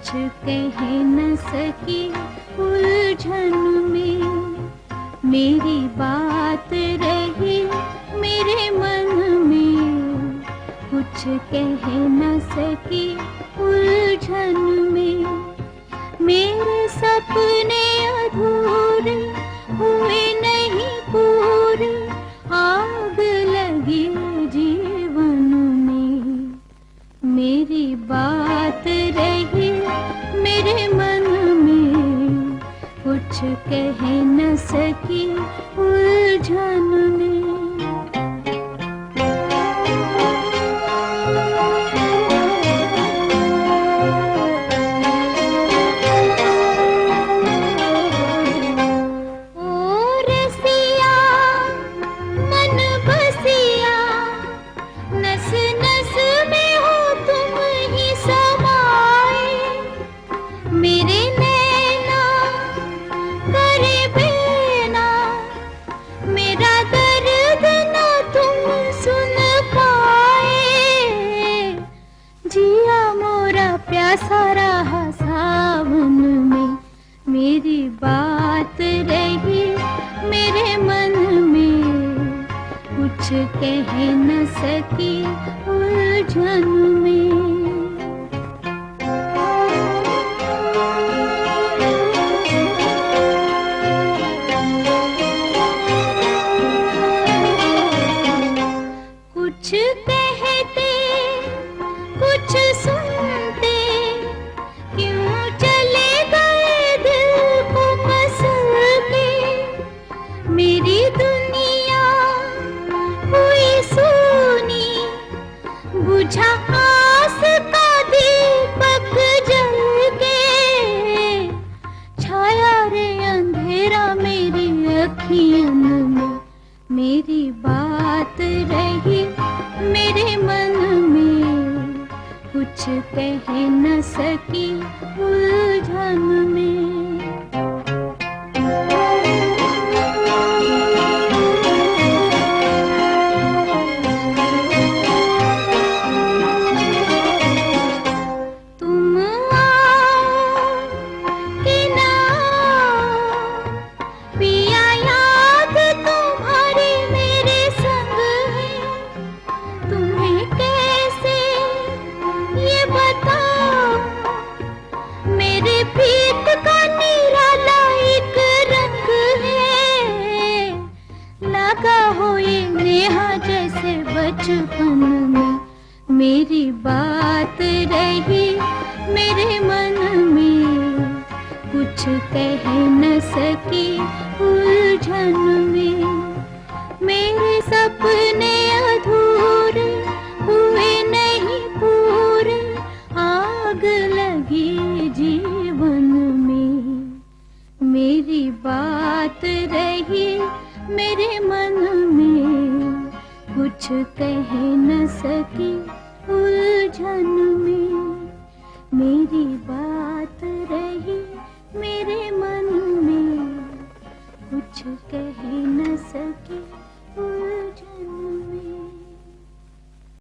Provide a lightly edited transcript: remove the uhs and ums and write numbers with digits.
कुछ कह न सकी उलझन में। मेरी बात रही मेरे मन में, कुछ कह न सकी उलझन में। मेरे सपने अधूरे हुए नहीं पूरे, आग लगी जीवन में। मेरी बात रही मेरे मन में, कुछ कह न सकी उलझन में। मेरे नैना करे बिना मेरा दर्द न तुम सुन पाए। जिया मोरा प्यासा रहा सावन में। मेरी बात रही मेरे मन में, कुछ कह न सकी उलझन में। कुछ कहते कुछ सुनते, क्यों चले गए दिल को मसल के। मेरी दुनिया हुई सूनी, बुझा आस का दीपक जल के। छाया रे अंधेरा मेरी अखियन में। मेरी बात रही मेरे मन में, कुछ कह न सकी उलझन में। तुम आओ कि ना आओ, पिया याद तुम्हारी मेरे संग है। तुम्हें कैसे ये बताऊं, मेरे प्रीत का निराला एक रंग है। लगा हो ये नेहा जैसे बचपन में। मेरी बात रही मेरे मन में, कुछ कह न सकी उलझन में। मेरे सपने अधूरे हुए नहीं पूरे, आग लगी जीवन में। मेरी बात रही मेरे मन में, कुछ कह न सकी उलझन में। मेरी बात रही मेरे मन में, कुछ कह न सकी उलझन में।